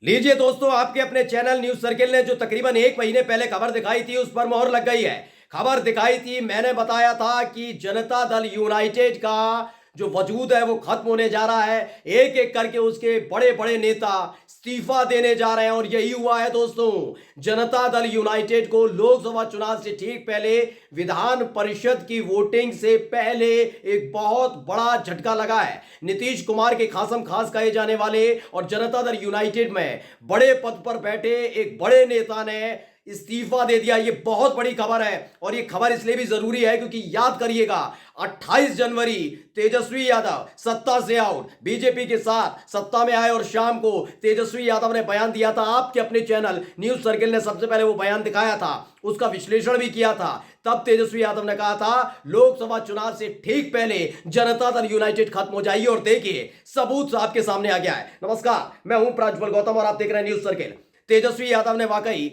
लीजिए दोस्तों, आपके अपने चैनल न्यूज सर्किल ने जो तकरीबन एक महीने पहले खबर दिखाई थी उस पर मोहर लग गई है। खबर दिखाई थी, मैंने बताया था कि जनता दल यूनाइटेड का जो वजूद है वो खत्म होने जा रहा है। एक एक करके उसके बड़े बड़े नेता इस्तीफा देने जा रहे हैं और यही हुआ है दोस्तों। जनता दल यूनाइटेड को लोकसभा चुनाव से ठीक पहले विधान परिषद की वोटिंग से पहले एक बहुत बड़ा झटका लगा है। नीतीश कुमार के खासम खास कहे जाने वाले और जनता दल यूनाइटेड में बड़े पद पर बैठे एक बड़े नेता ने इस्तीफा दे दिया। ये बहुत बड़ी खबर है और ये खबर इसलिए भी जरूरी है क्योंकि याद करिएगा, 28 जनवरी तेजस्वी यादव सत्ता से आउट, बीजेपी के साथ सत्ता में आए और शाम को तेजस्वी यादव ने बयान दिया था। आपके अपने चैनल न्यूज सर्किल ने सबसे पहले वो बयान दिखाया था, उसका विश्लेषण भी किया था। तब तेजस्वी यादव ने कहा था लोकसभा चुनाव से ठीक पहले जनता दल यूनाइटेड खत्म हो जाएगी और देखिए सबूत आपके सामने आ गया है। नमस्कार, मैं हूं प्रज्वल गौतम और आप देख रहे हैं न्यूज सर्किल। तेजस्वी यादव ने वाकई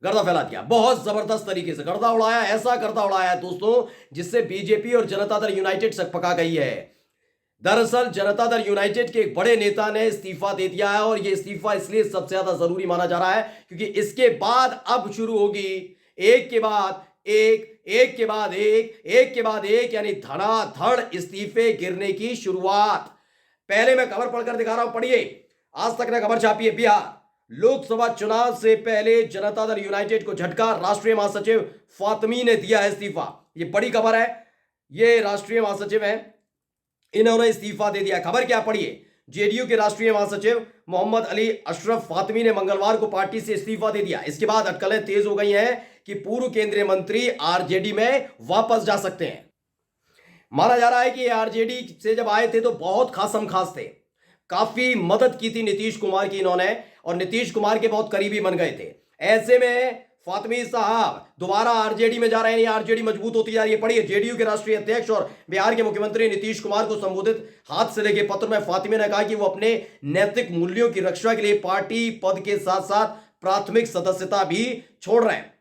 गर्दा फैला दिया, बहुत जबरदस्त तरीके से गर्दा उड़ाया, ऐसा गर्दा उड़ाया है दोस्तों जिससे बीजेपी और जनता दल यूनाइटेड सकपका गई है। दरअसल जनता दल यूनाइटेड के एक बड़े नेता ने इस्तीफा दे दिया है और यह इस्तीफा इसलिए सबसे ज्यादा जरूरी माना जा रहा है क्योंकि इसके बाद अब शुरू होगी एक के बाद एक के बाद एक के बाद एक, यानी धड़ाधड़ इस्तीफे गिरने की शुरुआत। पहले मैं खबर पढ़कर दिखा रहा हूं, पढ़िए। आज तक ने खबर छापी है, बिहार लोकसभा चुनाव से पहले जनता दल यूनाइटेड को झटका, राष्ट्रीय महासचिव फातमी ने दिया है इस्तीफा। ये बड़ी खबर है, ये राष्ट्रीय महासचिव है, इन्होंने इस्तीफा दे दिया। खबर क्या, पढ़िए। जेडीयू के राष्ट्रीय महासचिव मोहम्मद अली अशरफ फातमी ने मंगलवार को पार्टी से इस्तीफा दे दिया। इसके बाद अटकलें तेज हो गई हैं कि पूर्व केंद्रीय मंत्री आरजेडी में वापस जा सकते हैं। माना जा रहा है कि आरजेडी से जब आए थे तो बहुत खासम खास थे, काफी मदद की थी नीतीश कुमार की इन्होंने और नीतीश कुमार के बहुत करीबी बन गए थे। ऐसे में फातमी साहब दोबारा आरजेडी में जा रहे हैं, आरजेडी मजबूत होती जा रही है। पढ़िए, जेडीयू के राष्ट्रीय अध्यक्ष और बिहार के मुख्यमंत्री नीतीश कुमार को संबोधित हाथ से लेके पत्र में फातमी ने कहा कि वो अपने नैतिक मूल्यों की रक्षा के लिए पार्टी पद के साथ साथ प्राथमिक सदस्यता भी छोड़ रहे हैं।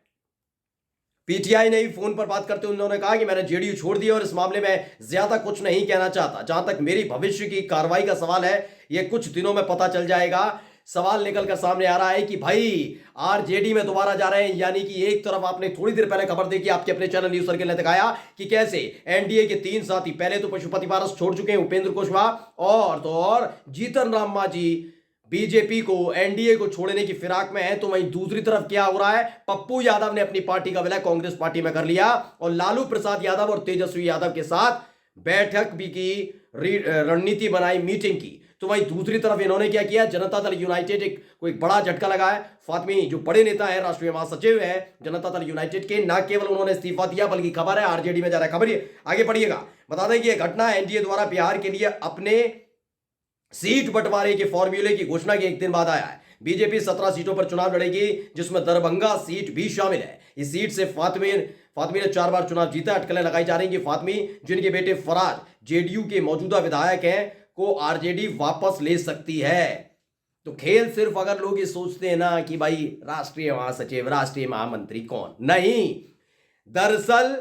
पीटीआई ने भी फोन पर बात करते हुए उन्होंने कहा कि मैंने जेडीयू छोड़ दिया और इस मामले में ज्यादा कुछ नहीं कहना चाहता। जहां तक मेरी भविष्य की कार्रवाई का सवाल है, यह कुछ दिनों में पता चल जाएगा। सवाल निकल कर सामने आ रहा है कि भाई आरजेडी में दोबारा जा रहे हैं, यानी कि एक तरफ आपने थोड़ी देर पहले खबर देखी, आपके अपने चैनल न्यूज सर्किल ने दिखाया कि कैसे एनडीए के 3 साथी पहले तो पशुपति पारस छोड़ चुके हैं, उपेंद्र कुशवाहा, और तो और जीतन राम मांझी बीजेपी को एनडीए को छोड़ने की फिराक में है। तो वहीं दूसरी तरफ क्या हो रहा है, पप्पू यादव ने अपनी पार्टी का विलय कांग्रेस पार्टी में कर लिया और लालू प्रसाद यादव और तेजस्वी यादव के साथ बैठक भी की, रणनीति बनाई, मीटिंग की। तो वहीं दूसरी तरफ इन्होंने क्या किया, जनता दल यूनाइटेड को एक बड़ा झटका लगा है। फातमी जो बड़े नेता है, राष्ट्रीय महासचिव है जनता दल यूनाइटेड के, न केवल उन्होंने इस्तीफा दिया बल्कि खबर है आरजेडी में जा रहा है। खबर आगे पढ़िएगा। बता दें कि यह घटना एनडीए द्वारा बिहार के लिए अपने सीट बंटवारे के फॉर्मूले की घोषणा के एक दिन बाद आया है। बीजेपी 17 सीटों पर चुनाव लड़ेगी जिसमें दरभंगा सीट भी शामिल है। इस सीट से फातमी ने 4 बार चुनाव जीता। अटकलें लगाई जा रही कि फातमी, जिनके बेटे फराज जेडीयू के मौजूदा विधायक हैं, को आरजेडी वापस ले सकती है। तो खेल सिर्फ अगर लोग ये सोचते हैं ना कि भाई राष्ट्रीय महासचिव, राष्ट्रीय महामंत्री कौन, नहीं, दरअसल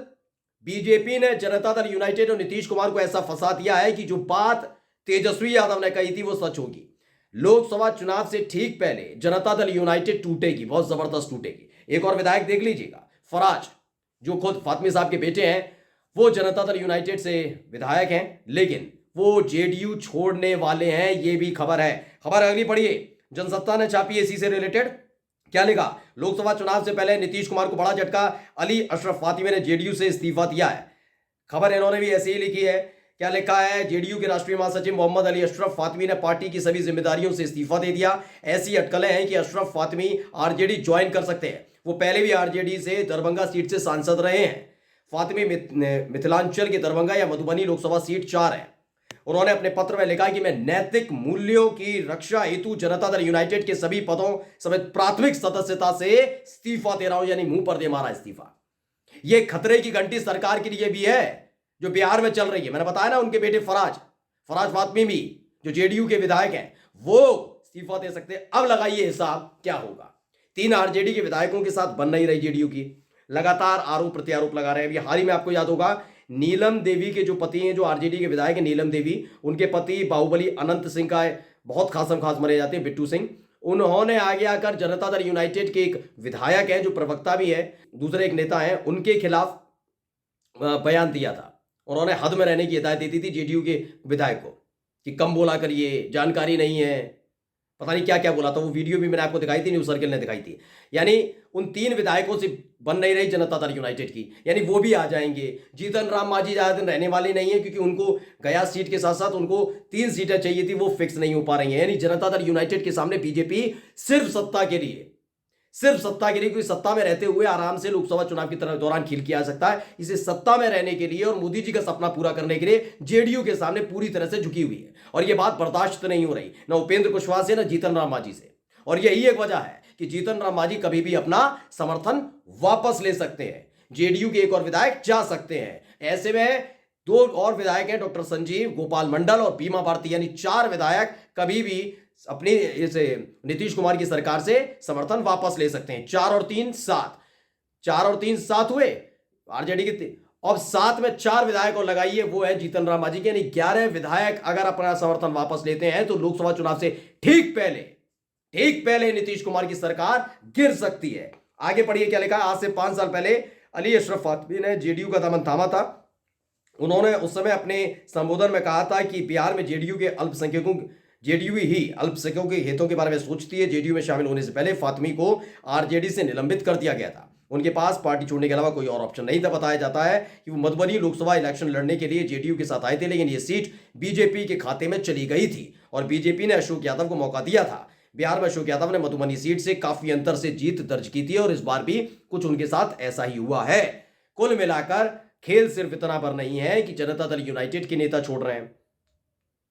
बीजेपी ने जनता दल यूनाइटेड और नीतीश कुमार को ऐसा फंसा दिया है कि जो बात तेजस्वी यादव ने कही थी वो सच होगी। लोकसभा चुनाव से ठीक पहले जनता दल यूनाइटेड टूटेगी, बहुत जबरदस्त टूटेगी। एक और विधायक देख लीजिएगा, फराज, जो खुद फातमी साहब के बेटे हैं, वो जनता दल यूनाइटेड से विधायक हैं, लेकिन वो जेडीयू छोड़ने वाले हैं, ये भी खबर है। खबर अगली पढ़िए, जनसत्ता ने छापी इसी से रिलेटेड। क्या लिखा, लोकसभा चुनाव से पहले नीतीश कुमार को बड़ा झटका, अली अशरफ फातमी ने जेडीयू से इस्तीफा दिया है। खबर इन्होंने भी ऐसे ही लिखी है। क्या लिखा है, जेडीयू के राष्ट्रीय महासचिव मोहम्मद अली अशरफ फातमी ने पार्टी की सभी जिम्मेदारियों से इस्तीफा दे दिया। ऐसी अटकलें हैं कि अशरफ फातमी आरजेडी ज्वाइन कर सकते हैं। वो पहले भी आरजेडी से दरभंगा सीट से सांसद रहे हैं। फातमी मिथिलांचल के दरभंगा या मधुबनी लोकसभा सीट 4 है। उन्होंने अपने पत्र में लिखा कि मैं नैतिक मूल्यों की रक्षा हेतु जनता दल यूनाइटेड के सभी पदों समेत प्राथमिक सदस्यता से इस्तीफा दे रहा हूं, यानी मुंह पर दे मारा इस्तीफा। यह खतरे की घंटी सरकार के लिए भी है जो बिहार में चल रही है। मैंने बताया ना, उनके बेटे फराज फातमी भी जो जेडीयू के विधायक हैं, वो इस्तीफा दे सकते हैं। अब लगाइए हिसाब क्या होगा। 3 आरजेडी के विधायकों के साथ बन नहीं रही जेडीयू की, लगातार आरोप प्रत्यारोप लगा रहे हैं। अभी हाल ही में आपको याद होगा, नीलम देवी के जो पति हैं, जो आरजेडी के विधायक हैं नीलम देवी, उनके पति बाहुबली अनंत सिंह का बहुत खासम खास माने जाते हैं, बिट्टू सिंह, उन्होंने आगे आकर जनता दल यूनाइटेड के एक विधायक हैं जो प्रवक्ता भी है, दूसरे एक नेता हैं, उनके खिलाफ बयान दिया था। उन्होंने हद में रहने की हिदायत दी थी जेडीयू के विधायक को कि कम बोला करिए, जानकारी नहीं है, पता नहीं क्या क्या बोला था। वो वीडियो भी मैंने आपको दिखाई थी, न्यूज सर्किल ने दिखाई थी। यानी उन 3 विधायकों से बन नहीं रही जनता दल यूनाइटेड की, यानी वो भी आ जाएंगे। जीतन राम मांझी ज्यादा दिन रहने वाले नहीं है, क्योंकि उनको गया सीट के साथ साथ उनको 3 सीटें चाहिए थी, वो फिक्स नहीं हो पा रही हैं। यानी जनता दल यूनाइटेड के सामने बीजेपी सिर्फ सत्ता के लिए, क्योंकि सत्ता में रहते हुए आराम से लोकसभा चुनाव की तरह दौरान खिल किया जा सकता है। इसे सत्ता में रहने के लिए और मोदी जी का सपना पूरा करने के लिए जेडीयू के सामने पूरी तरह से झुकी हुई है, और यह बात बर्दाश्त नहीं हो रही ना उपेंद्र कुशवाहा से, ना जीतन राम मांझी से। और यही एक वजह है कि जीतन राम मांझी कभी भी अपना समर्थन वापस ले सकते हैं, जेडीयू के एक और विधायक जा सकते हैं। ऐसे में 2 और विधायक हैं, डॉक्टर संजीव, गोपाल मंडल और बीमा भारती, यानी 4 विधायक कभी भी अपनी इस नीतीश कुमार की सरकार से समर्थन वापस ले सकते हैं। 4 और 3 7, 4 और 3 7 हुए आरजेडी के। अब 7 में 4 विधायक और लगाइए, वो है जीतन राम मांझी के, यानी 11 विधायक अगर अपना समर्थन वापस लेते हैं तो लोकसभा चुनाव से ठीक पहले नीतीश कुमार की सरकार गिर सकती है। आगे पढ़िए क्या लिखा है। आज से 5 साल पहले अली अशरफ फातमी ने जेडीयू का दामन थामा था। उन्होंने उस समय अपने संबोधन में कहा था कि बिहार में जेडीयू ही अल्पसंख्यकों के हितों के बारे में सोचती है। जेडीयू में शामिल होने से पहले फातमी को आरजेडी से निलंबित कर दिया गया था। उनके पास पार्टी छोड़ने के अलावा कोई और ऑप्शन नहीं था। बताया जाता है कि वो मधुबनी लोकसभा इलेक्शन लड़ने के लिए जेडीयू के साथ आए थे, लेकिन ये सीट बीजेपी के खाते में चली गई थी और बीजेपी ने अशोक यादव को मौका दिया था। बिहार में अशोक यादव ने मधुबनी सीट से काफी अंतर से जीत दर्ज की थी और इस बार भी कुछ उनके साथ ऐसा ही हुआ है। कुल मिलाकर खेल सिर्फ इतना पर नहीं है कि जनता दल यूनाइटेड के नेता छोड़ रहे हैं,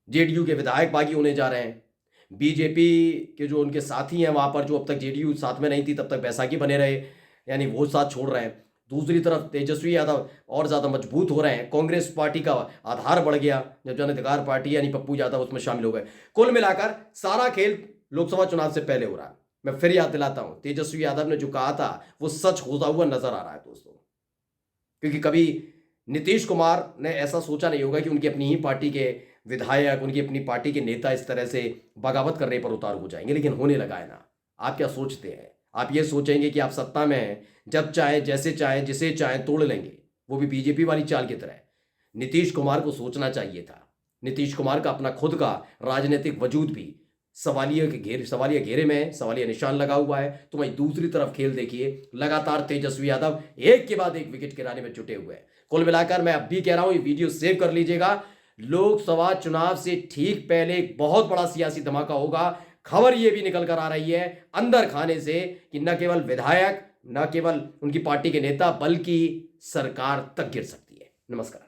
जेडीयू के विधायक बागी होने जा रहे हैं, बीजेपी के जो उनके साथी हैं वहां पर, जो अब तक जेडीयू साथ में नहीं थी तब तक बैसाखी बने रहे, यानी वो साथ छोड़ रहे हैं। दूसरी तरफ तेजस्वी यादव और ज्यादा मजबूत हो रहे हैं। कांग्रेस पार्टी का आधार बढ़ गया जब जन अधिकार पार्टी यानी पप्पू यादव उसमें शामिल हो गए। कुल मिलाकर सारा खेल लोकसभा चुनाव से पहले हो रहा है। मैं फिर याद दिलाता हूं, तेजस्वी यादव ने जो कहा था वो सच होता हुआ नजर आ रहा है दोस्तों, क्योंकि कभी नीतीश कुमार ने ऐसा सोचा नहीं होगा कि उनकी अपनी ही पार्टी के विधायक, उनकी अपनी पार्टी के नेता इस तरह से बगावत करने पर उतारू हो जाएंगे, लेकिन होने लगा है ना। आप क्या सोचते हैं? आप ये सोचेंगे कि आप सत्ता में हैं, जब चाहे जैसे चाहे जिसे चाहे तोड़ लेंगे, वो भी बीजेपी वाली चाल की तरह। नीतीश कुमार को सोचना चाहिए था। नीतीश कुमार का अपना खुद का राजनीतिक वजूद भी सवालिया घेरे में है, सवालिया निशान लगा हुआ है। तो वहीं दूसरी तरफ खेल देखिए, लगातार तेजस्वी यादव एक के बाद एक विकेट गिराने में जुटे हुए हैं। कुल मिलाकर मैं अब भी कह रहा हूं, ये वीडियो सेव कर लीजिएगा, लोकसभा चुनाव से ठीक पहले एक बहुत बड़ा सियासी धमाका होगा। खबर यह भी निकल कर आ रही है अंदर खाने से कि न केवल विधायक, न केवल उनकी पार्टी के नेता, बल्कि सरकार तक गिर सकती है। नमस्कार।